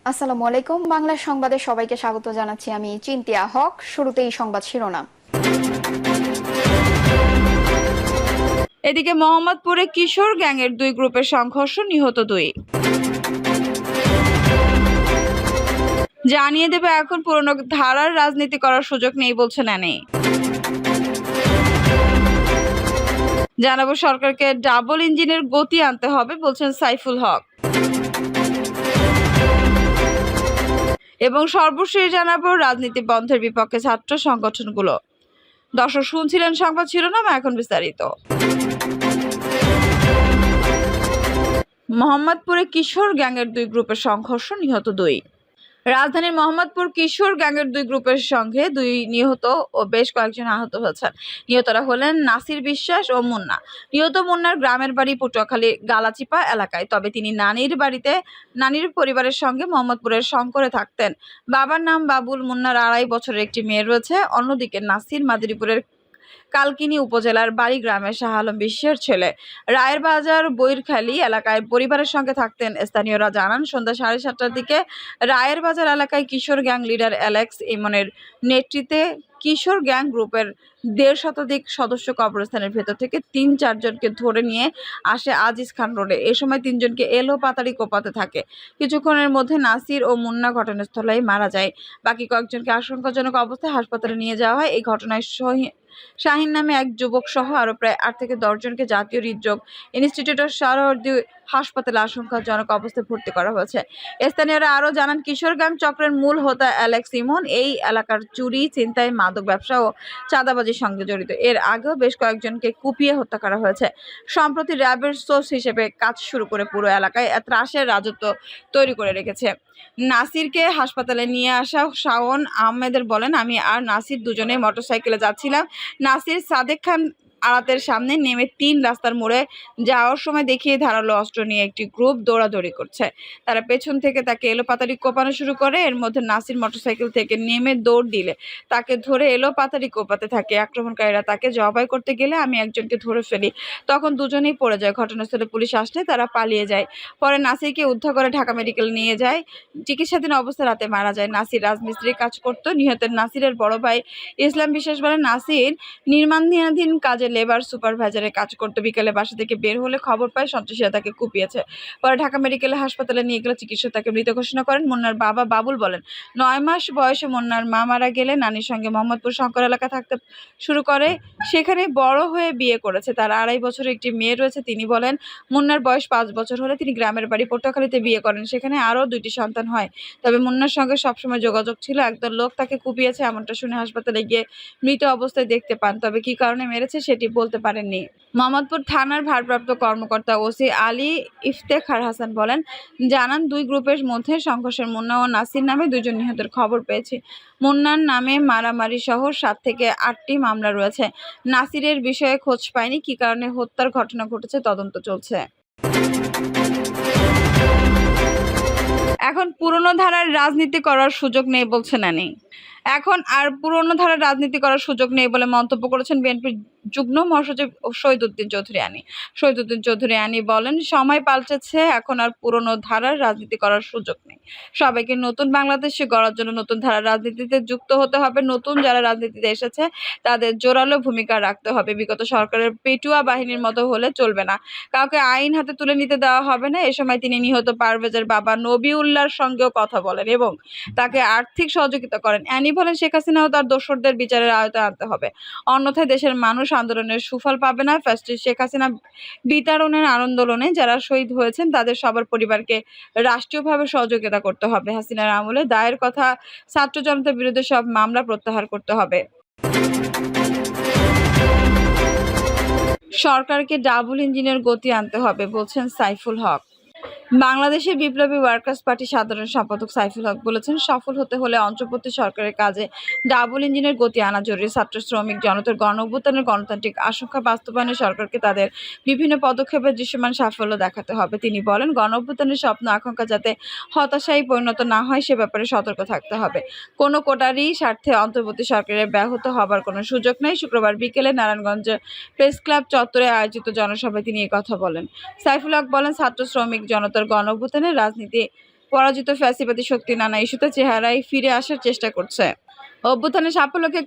আসসালামু আলাইকুম। বাংলা সংবাদে সবাইকে স্বাগত জানাচ্ছি। আমি চিন্তিয়া হক। শুরুতেই সংবাদ শিরোনাম। এদিকে মোহাম্মদপুরে কিশোর গ্যাংয়ের দুই গ্রুপের সংঘর্ষ, নিহত দুই। জানিয়ে দেবে, এখন পুরনো ধারার রাজনীতি করার সুযোগ নেই বলছেন অ্যানি। জানাবো, সরকারকে ডাবল ইঞ্জিনের গতি আনতে হবে বলছেন সাইফুল হক। এবং সর্বশেষ জানাবো, রাজনীতি বন্ধের বিপক্ষে ছাত্র সংগঠনগুলো। দর্শক, শুনছিলেন সংবাদ শিরোনাম, এখন বিস্তারিত। মোহাম্মদপুরে কিশোর গ্যাংয়ের দুই গ্রুপের সংঘর্ষ, নিহত দুই। রাজধানীর মোহাম্মদপুর কিশোর গ্যাংয়ের দুই গ্রুপের সঙ্গে দুই নিহত ও বেশ কয়েকজন আহত হয়েছেন। নিহতরা হলেন নাসির বিশ্বাস ও মুন্না। নিহত মুন্নার গ্রামের বাড়ি পটুয়াখালী গালাচিপা এলাকায়, তবে তিনি নানির পরিবারের সঙ্গে মোহাম্মদপুরের শঙ্করে থাকতেন। বাবার নাম বাবুল। মুন্নার 2.5 বছরের একটি মেয়ে রয়েছে। অন্যদিকে নাসির মাদারীপুরের কালকিনি উপজেলার বাড়ি গ্রামের শাহ আলম বিশ্বের ছেলে। রায়ের বাজার বৈরখালী এলাকায় পরিবারের সঙ্গে থাকতেন। স্থানীয়রা জানান, সন্ধ্যা 7:30টার দিকে রায়ের বাজার এলাকায় কিশোর গ্যাং লিডার অ্যালেক্স ইমনের নেতৃত্বে কিশোর গ্যাং গ্রুপের 1.5 শতাধিক সদস্য কবরস্থানের ভেতর থেকে 3-4 জনকে ধরে নিয়ে আসে আজিজ খান রোডে। এ সময় 3 জনকে এলো পাতাড়ি কোপাতে থাকে। কিছুক্ষণের মধ্যে নাসির ও মুন্না ঘটনাস্থলেই মারা যায়। বাকি কয়েকজনকে আশঙ্কাজনক অবস্থায় হাসপাতালে নিয়ে যাওয়া হয়। এই ঘটনায় শাহিন নামে এক যুবক সহ আরো প্রায় 8 থেকে 10 জনকে জাতীয় হৃদরোগ ইনস্টিটিউট ও সরওয়ার্দী হাসপাতালে আশঙ্কাজনক অবস্থায় ভর্তি করা হয়েছে। স্থানীয়রা আরও জানান, কিশোর গ্যাং চক্রের মূল হোতা অ্যালেক্স ইমন এই এলাকার চুরি, ছিনতাই, মাদক ব্যবসা ও চাঁদাবাজির সঙ্গে জড়িত। এর আগেও বেশ কয়েকজনকে কুপিয়ে হত্যা করা হয়েছে। সম্প্রতি র্যাবের সোর্স হিসেবে কাজ শুরু করে পুরো এলাকায় ত্রাসের রাজত্ব তৈরি করে রেখেছে। নাসিরকে হাসপাতালে নিয়ে আসা শাওন আহমেদের বলেন, আমি আর নাসির দুজনে মোটরসাইকেলে যাচ্ছিলাম। নাসির সাদেক খান আড়াতের সামনে নেমে 3 রাস্তার মোড়ে যাওয়ার সময় দেখিয়ে ধারালো অস্ত্র নিয়ে একটি গ্রুপ দৌড়াদৌড়ি করছে। তারা পেছন থেকে তাকে এলোপাতাড়ি কোপানো শুরু করে। এর মধ্যে নাসির মোটরসাইকেল থেকে নেমে দৌড় দিলে তাকে ধরে এলোপাতাড়ি কোপাতে থাকে। আক্রমণকারীরা তাকে জবাই করতে গেলে আমি একজনকে ধরে ফেলি। তখন দুজনেই পড়ে যায়। ঘটনাস্থলে পুলিশ আসলে তারা পালিয়ে যায়। পরে নাসিরকে উদ্ধার করে ঢাকা মেডিকেল নিয়ে যায়। চিকিৎসাধীন অবস্থায় রাতে মারা যায়। নাসির রাজমিস্ত্রির কাজ করত। নিহতের নাসিরের বড় ভাই ইসলাম বিশ্বাস বলেন, নাসির নির্মাণাধীন কাজে লেবার সুপারভাইজারের কাজ করত। বিকেলে বাসা থেকে বের হলে খবর পায় সন্ত্রাসীরা তাকে কুপিয়েছে। পরে ঢাকা মেডিকেল হাসপাতালে নিয়ে গেলে চিকিৎসক তাকে মৃত ঘোষণা করেন। মুন্নার বাবা বাবুল বলেন, 9 মাস বয়সে মুন্নার মা মারা গেলে নানির সঙ্গে মোহাম্মদপুর শঙ্কর এলাকা থাকতে শুরু করে। সেখানে বড় হয়ে বিয়ে করেছে। তার 2.5 বছরের একটি মেয়ে রয়েছে। তিনি বলেন, মুন্নার বয়স 5 বছর হলে তিনি গ্রামের বাড়ি পটুয়াখালীতে বিয়ে করেন। সেখানে আরও 2টি সন্তান হয়। তবে মুন্নার সঙ্গে সবসময় যোগাযোগ ছিল। একদল লোক তাকে কুপিয়েছে, এমনটা শুনে হাসপাতালে গিয়ে মৃত অবস্থায় দেখতে পান। তবে কি কারণে মেরেছে সেটি বলতে পারেননি। মোহাম্মদপুর থানার ভারপ্রাপ্ত কর্মকর্তা ওসি আলী ইফতেখার হাসান বলেন, জানান, দুই গ্রুপের মধ্যে সংঘর্ষের মুন্না ও নাসির নামে 2 জন নিহতের খবর পেয়েছি। মুন্নার নামে মারামারি সহ 7 থেকে 8টি মামলা রয়েছে। নাসিরের বিষয়ে খোঁজ পায়নি। কি কারণে হত্যার ঘটনা ঘটেছে তদন্ত চলছে। এখন পুরনো ধারার রাজনীতি করার সুযোগ নেই বলছেন অ্যানি। এখন আর পুরনো ধারার রাজনীতি করার সুযোগ নেই বলে মন্তব্য করেছেন বিএনপির যুগ্ম মহাসচিব শহীদুদ্দিন চৌধুরী অ্যানি। শহীদুদ্দিন চৌধুরী অ্যানি বলেন, সময় পাল্টেছে, এখন আর পুরনো ধারার রাজনীতি করার সুযোগ নেই। সবাইকে নতুন বাংলাদেশে গড়ার জন্য নতুন ধারার রাজনীতিতে যুক্ত হতে হবে। নতুন যারা রাজনীতিতে এসেছে তাদের জোরালো ভূমিকা রাখতে হবে। বিগত সরকারের পেটুয়া বাহিনীর মতো হলে চলবে না। কাউকে আইন হাতে তুলে নিতে দেওয়া হবে না। এ সময় তিনি নিহত পারভেজের বাবা নবিউল্লাহর সঙ্গেও কথা বলেন এবং তাকে আর্থিক সহযোগিতা করেন। অ্যানি বলেন, শেখ হাসিনা ও তার দোসরদের বিচারের আওতায় আনতে হবে, অন্যথায় দেশের মানুষ আন্দোলনের সুফল পাবে না। ফ্যাসিস্ট শেখ হাসিনা বিতাড়নের আন্দোলনে যারা শহীদ হয়েছেন তাদের সবার পরিবারকে রাষ্ট্রীয়ভাবে সহযোগিতা করতে হবে। হাসিনার আমলে দায়ের কথা ছাত্র জনতার বিরুদ্ধে সব মামলা প্রত্যাহার করতে হবে। সরকারকে ডাবল ইঞ্জিনের গতি আনতে হবে বলছেন সাইফুল হক। বাংলাদেশের বিপ্লবী ওয়ার্কার্স পার্টির সাধারণ সম্পাদক সাইফুল হক বলেছেন, সফল হতে হলে অন্তর্বর্তী সরকারের কাজে ডাবল ইঞ্জিনের গতি আনা জরুরি। ছাত্র শ্রমিক জনতার গণঅভ্যুত্থানের গণতান্ত্রিক আকাঙ্ক্ষা বাস্তবায়নে সরকারকে তাদের বিভিন্ন পদক্ষেপের দৃশ্যমান সাফল্য দেখাতে হবে। তিনি বলেন, গণঅভ্যুত্থানের স্বপ্ন আকাঙ্ক্ষা যাতে হতাশায় পরিণত না হয় সে ব্যাপারে সতর্ক থাকতে হবে। কোনো কোটারই স্বার্থে অন্তর্বর্তী সরকারের ব্যাহত হবার কোনো সুযোগ নেই। শুক্রবার বিকেলে নারায়ণগঞ্জ প্রেস ক্লাব চত্বরে আয়োজিত জনসভায় তিনি এই কথা বলেন। সাইফুল হক বলেন, ছাত্র শ্রমিক জনতার গণঅভ্যুত্থানের রাজনীতি পরাজিত ফ্যাসিবাদী শক্তি নানা ইস্যুতে চেহারায় ফিরে আসার চেষ্টা করছে। অভ্যুত্থানের সাফল্যকে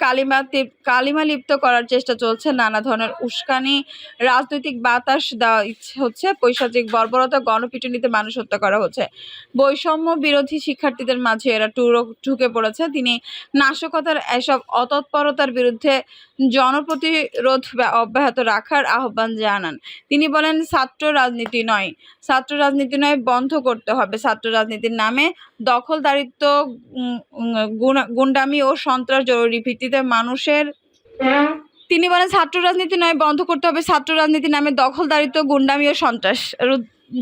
কালিমা লিপ্ত করার চেষ্টা চলছে। নানা ধরনের উস্কানি, রাজনৈতিক বাতাস দেওয়া হচ্ছে, পৈশাচিক বর্বরতা, গণপিটুনিতে মানুষ হত্যা করা হচ্ছে। বৈষম্য বিরোধী শিক্ষার্থীদের মাঝে এরা ঢুকে পড়েছে। তিনি নাশকতার এসব অতৎপরতার বিরুদ্ধে জনপ্রতিরোধ অব্যাহত রাখার আহ্বান জানান। তিনি বলেন, ছাত্র রাজনীতি নয়, বন্ধ করতে হবে। ছাত্র রাজনীতির নামে দখলদারিত্ব, গুন্ডামি ও সন্ত্রাস জরুরি ভিত্তিতে মানুষের তিনি বলেন, ছাত্র রাজনীতি নয়, বন্ধ করতে হবে। ছাত্র রাজনীতির নামে দখলদারিত্ব, গুন্ডামি ও সন্ত্রাস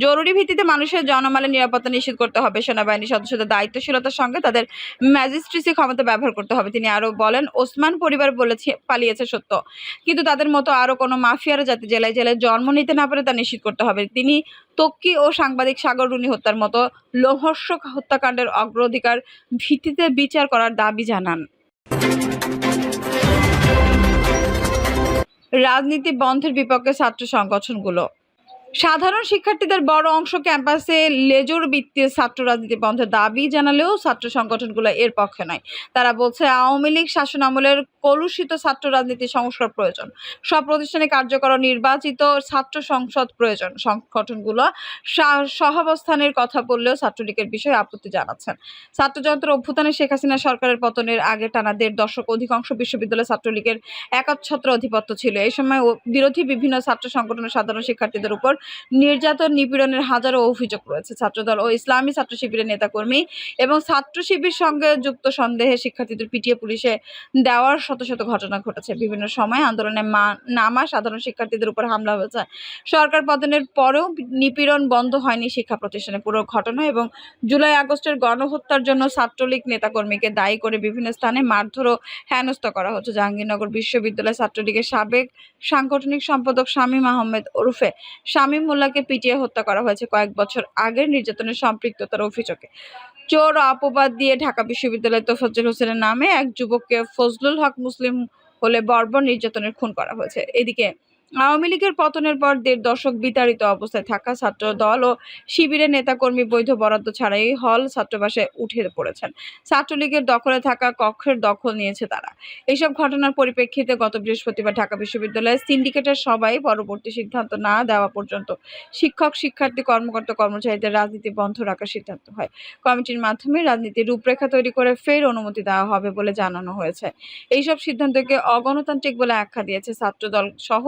জরুরি ভিত্তিতে মানুষের জনমালের নিরাপত্তা নিশ্চিত করতে হবে। সেনাবাহিনীর সদস্যদের দায়িত্বশীলতার সঙ্গে তাদের ম্যাজিস্ট্রেসি ক্ষমতা ব্যবহার করতে হবে। তিনি আরও বলেন, ওসমান পরিবার পালিয়েছে সত্য, কিন্তু তাদের মতো আরও কোনো মাফিয়ারা যাতে জেলায় জেলায় জন্ম নিতে না পারে তা নিশ্চিত করতে হবে। তিনি তক্কি ও সাংবাদিক সাগর রুনি হত্যার মতো লোমহর্ষক হত্যাকাণ্ডের অগ্রাধিকার ভিত্তিতে বিচার করার দাবি জানান। রাজনীতি বন্ধের বিপক্ষে ছাত্র সংগঠনগুলো। সাধারণ শিক্ষার্থীদের বড় অংশ ক্যাম্পাসে লেজুর ভিত্তিতে ছাত্র রাজনীতি বন্ধের দাবি জানালেও ছাত্র সংগঠনগুলো এর পক্ষে নয়। তারা বলছে, আওয়ামী লীগ শাসন আমলের কলুষিত ছাত্র রাজনীতি সংস্কার প্রয়োজন। সব প্রতিষ্ঠানে কার্যকর ও নির্বাচিত ছাত্র সংসদ প্রয়োজন। সংগঠনগুলো সহাবস্থানের কথা বললেও ছাত্রলীগের বিষয়ে আপত্তি জানাচ্ছেন। ছাত্রযন্ত্র অভ্যুত্থানে শেখ হাসিনা সরকারের পতনের আগে টানা ১.৫ দশক অধিকাংশ বিশ্ববিদ্যালয়ে ছাত্রলীগের একচ্ছত্র আধিপত্য ছিল। এই সময় বিরোধী বিভিন্ন ছাত্র সংগঠনের সাধারণ শিক্ষার্থীদের উপর নির্যাতন, নিপীড়নের হাজারো অভিযোগ রয়েছে। ছাত্রদল ও ইসলামী ছাত্র শিবিরের নেতাকর্মী এবং ছাত্র শিবির সঙ্গে যুক্ত সন্দেহে শিক্ষার্থীদের পিটিয়ে পুলিশে দেওয়ার শত শত ঘটনা ঘটেছে। বিভিন্ন সময় আন্দোলনে নামা সাধারণ শিক্ষার্থীদের উপর হামলা হয়েছে। সরকার পতনের পরেও নিপীড়ন বন্ধ হয়নি শিক্ষা প্রতিষ্ঠানে। পুরো ঘটনা এবং জুলাই আগস্টের গণহত্যার জন্য ছাত্রলীগ নেতাকর্মীকে দায়ী করে বিভিন্ন স্থানে মারধর ও হেনস্থা করা হচ্ছে। জাহাঙ্গীরনগর বিশ্ববিদ্যালয় ছাত্রলীগের সাবেক সাংগঠনিক সম্পাদক শামীম আহমেদ ওরফে শামীম মোল্লাকে পিটিয়ে হত্যা করা হয়েছে কয়েক বছর আগের নির্যাতনের সম্পৃক্ততার অভিযোগে। চোর অপবাদ দিয়ে ঢাকা বিশ্ববিদ্যালয়ের তোফাজ্জল হোসেনের নামে এক যুবককে ফজলুল হক মুসলিম হলে বর্বর নির্যাতনের খুন করা হয়েছে। এদিকে আওয়ামী লীগের পতনের পর ১.৫ দশক বিতাড়িত অবস্থায় থাকা ছাত্র দল ও শিবিরের নেতাকর্মী বৈধ বরাদ্দ ছাড়াই হল ছাত্রাবাসে উঠে পড়েছেন। ছাত্রলীগের দখলে থাকা কক্ষের দখল নিয়েছে তারা। এসব ঘটনার পরিপ্রেক্ষিতে গত বৃহস্পতিবার ঢাকা বিশ্ববিদ্যালয়ের সিন্ডিকেটের সভায় পরবর্তী সিদ্ধান্ত না দেওয়া পর্যন্ত শিক্ষক, শিক্ষার্থী, কর্মকর্তা, কর্মচারীদের রাজনীতি বন্ধ রাখার সিদ্ধান্ত হয়। কমিটির মাধ্যমে রাজনীতির রূপরেখা তৈরি করে ফের অনুমতি দেওয়া হবে বলে জানানো হয়েছে। এইসব সিদ্ধান্তকে অগণতান্ত্রিক বলে আখ্যা দিয়েছে ছাত্রদল সহ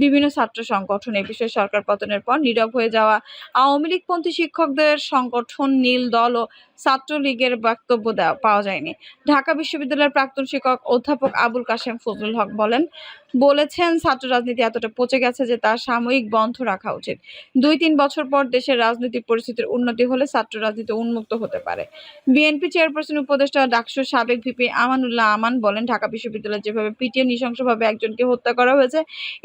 বিভিন্ন ছাত্র সংগঠন। এ বিষয়ে সরকার পতনের পর নীরব হয়ে যাওয়া আওয়ামী লীগপন্থী শিক্ষকদের সংগঠন নীল দল ও ছাত্রলীগের বক্তব্য পাওয়া যায়নি। ঢাকা বিশ্ববিদ্যালয়ের প্রাক্তন শিক্ষক অধ্যাপক আবুল কাশেম ফজলুল হক বলেছেন, ছাত্র রাজনীতি এতটা পচে গেছে যে তা সাময়িক বন্ধ রাখা উচিত। ২-৩ বছর পর দেশের রাজনৈতিক পরিস্থিতির উন্নতি হলে ছাত্র রাজনীতি উন্মুক্ত হতে পারে। বিএনপি চেয়ারপারসন উপদেষ্টা ডাকসুর সাবেক ভিপি আমানুল্লাহ আমান বলেন, ঢাকা বিশ্ববিদ্যালয়ে যেভাবে পিটিয়ে নৃশংসভাবে একজনকে হত্যা করা হয়েছে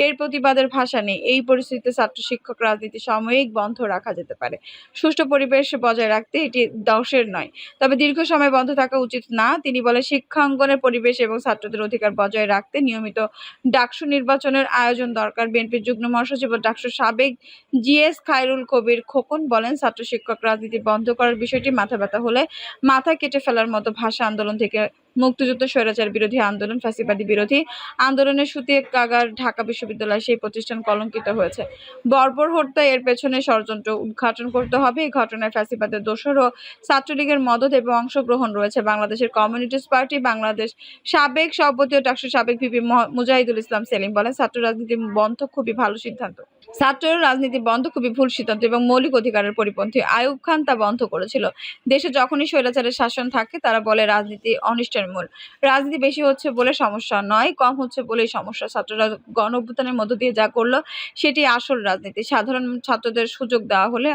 এর প্রতিবাদের ভাষা নেই। এই পরিস্থিতিতে ছাত্র শিক্ষক রাজনীতি সাময়িক বন্ধ রাখা যেতে পারে। সুষ্ঠু পরিবেশ বজায় রাখতে এটি দোষের নয়, তবে দীর্ঘ সময় বন্ধ থাকা উচিত না। তিনি বলেন, শিক্ষাঙ্গনের পরিবেশ এবং ছাত্রদের অধিকার বজায় রাখতে নিয়মিত ডাকসু নির্বাচনের আয়োজন দরকার। বিএনপির যুগ্ম মহাসচিব ও ডাকসুর সাবেক জিএস খায়রুল কবির খোকন বলেন, ছাত্র শিক্ষক রাজনীতি বন্ধ করার বিষয়টি মাথা ব্যথা হলে মাথা কেটে ফেলার মতো। ভাষা আন্দোলন থেকে মুক্তিযুদ্ধ, স্বৈরাচার বিরোধী আন্দোলন, ফ্যাসিবাদী বিরোধী আন্দোলনের সুতি কাগার ঢাকা বিশ্ববিদ্যালয় সেই প্রতিষ্ঠান কলঙ্কিত হয়েছে। বর্বর হত্যা এর পেছনে ষড়যন্ত্র উদ্ঘাটন করতে হবে। এই ঘটনায় ফ্যাসিবাদের দোসর ও ছাত্রলীগের মদদ এবং অংশগ্রহণ রয়েছে। বাংলাদেশের কমিউনিস্ট পার্টি বাংলাদেশ সাবেক সভাপতি ও ডাকসুর সাবেক ভিপি মুজাহিদুল ইসলাম সেলিম বলেন, ছাত্র রাজনীতি বন্ধ খুবই ভালো সিদ্ধান্ত। ছাত্র রাজনীতি বন্ধ খুবই ভুল সিদ্ধান্ত এবং মৌলিক অধিকারের পরিপন্থী। আইয়ুব খান তা বন্ধ করেছিল। দেশে যখনই স্বৈরাচারের শাসন থাকে তারা বলে রাজনীতি অনিষ্টের মূল। রাজনীতি বেশি হচ্ছে বলে সমস্যা নয়, কম হচ্ছে বলেই সমস্যা। ছাত্ররা গণ অভ্যুত্থানের মধ্য দিয়ে যা করলো সেটি আসল রাজনীতি। সাধারণ ছাত্রদের সুযোগ দেওয়া হলে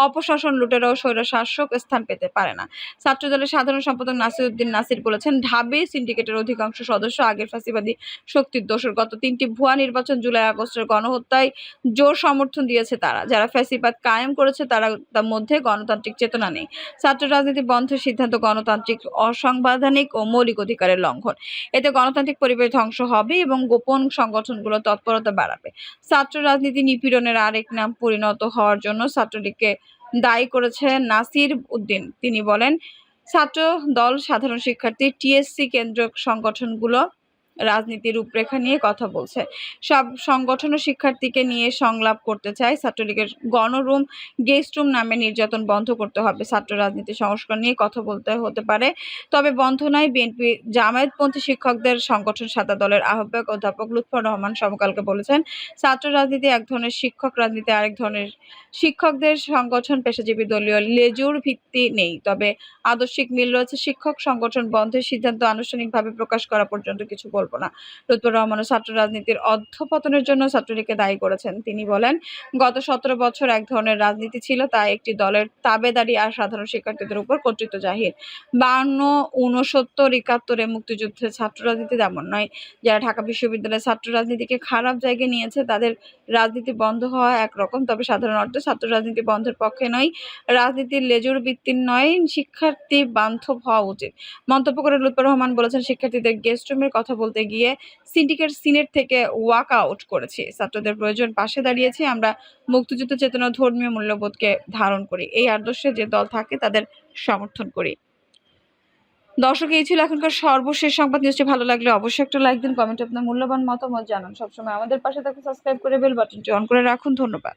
অপশাসন, লুটেরা ও স্বৈরশাসক স্থান পেতে পারে না। ছাত্রদলের সাধারণ সম্পাদক নাসির উদ্দিন নাসির বলেছেন, ঢাবি সিন্ডিকেটের অধিকাংশ সদস্য আগের ফ্যাসিবাদী শক্তির দোসর। গত ৩টি ভুয়া নির্বাচন, জুলাই আগস্টের গণহত্যায় জোর সমর্থন দিয়েছে তারা। যারা ফ্যাসিবাদ কায়েম করেছে তার মধ্যে গণতান্ত্রিক চেতনা নেই। ছাত্র রাজনীতি বন্ধের সিদ্ধান্ত গণতান্ত্রিক, অসাংবিধানিক ও মৌলিক অধিকারের লঙ্ঘন। এতে গণতান্ত্রিক পরিবেশ ধ্বংস হবে এবং গোপন সংগঠনগুলো তৎপরতা বাড়াবে। ছাত্র রাজনীতি নিপীড়নের আরেক নাম পরিণত হওয়ার জন্য ছাত্রলীগকে দায়ী করেছেন নাসির উদ্দিন। তিনি বলেন, ছাত্র দল, সাধারণ শিক্ষার্থী, টিএসসি কেন্দ্রীয় সংগঠনগুলো রাজনীতির রূপরেখা নিয়ে কথা বলছে। সব সংগঠন ও শিক্ষার্থীকে নিয়ে সংলাপ করতে চায়। ছাত্রলীগের গণরুম, গেস্ট রুম নামে নির্যাতন বন্ধ করতে হবে। ছাত্র রাজনীতি সংস্কার নিয়ে কথা বলতে হতে পারে, তবে বন্ধ নয়। বিএনপি জামায়াতপন্থী শিক্ষকদের সংগঠন সাদা দলের আহ্বায়ক অধ্যাপক লুৎফর রহমান সমকালকে বলেছেন, ছাত্র রাজনীতি এক ধরনের, শিক্ষক রাজনীতি আরেক ধরনের। শিক্ষকদের সংগঠন পেশাজীবী, দলীয় লেজুর ভিত্তি নেই, তবে আদর্শিক মিল রয়েছে। শিক্ষক সংগঠন বন্ধের সিদ্ধান্ত আনুষ্ঠানিকভাবে প্রকাশ করা পর্যন্ত কিছু বলবো না। লুৎফর রহমানও ছাত্র রাজনীতির অধঃপতনের জন্য ছাত্রলীগকে দায়ী করেছেন। তিনি বলেন, গত 17 বছর এক ধরনের রাজনীতি ছিল, তা একটি দলের তাবেদারি আর সাধারণ শিক্ষার্থীদের উপর কর্তৃত্ব জাহির। 52, 69, 71 মুক্তিযুদ্ধের ছাত্র রাজনীতি তেমন নয়। যারা ঢাকা বিশ্ববিদ্যালয়ের ছাত্র রাজনীতিকে খারাপ জায়গায় নিয়েছে, তাদের রাজনীতি বন্ধ হওয়া একরকম, তবে সাধারণ অর্থে ছাত্র রাজনীতি বন্ধের পক্ষে নয়। রাজনীতির লেজুর ভিত্তির নয়, শিক্ষার্থী বান্ধব হওয়া উচিত। মন্তব্য করে লুৎফর রহমান বলেছেন, শিক্ষার্থীদের গেস্ট রুমের কথা বলতে গিয়ে সিন্ডিকেট সিনেট থেকে ওয়াক আউট করেছি। ছাত্রদের প্রয়োজন পাশে দাঁড়িয়েছি। আমরা মুক্তিযুদ্ধ চেতনা, ধর্মীয় মূল্যবোধকে ধারণ করি। এই আদর্শে যে দল থাকে তাদের সমর্থন করি। দর্শক, এই ছিল এখনকার সর্বশেষ সংবাদ। নিউজটি ভালো লাগলে অবশ্যই একটা লাইক দিন, কমেন্টে আপনার মূল্যবান মতামত জানান। সবসময় আমাদের পাশে থাকতে সাবস্ক্রাইব করে বেল বাটনটি অন করে রাখুন। ধন্যবাদ।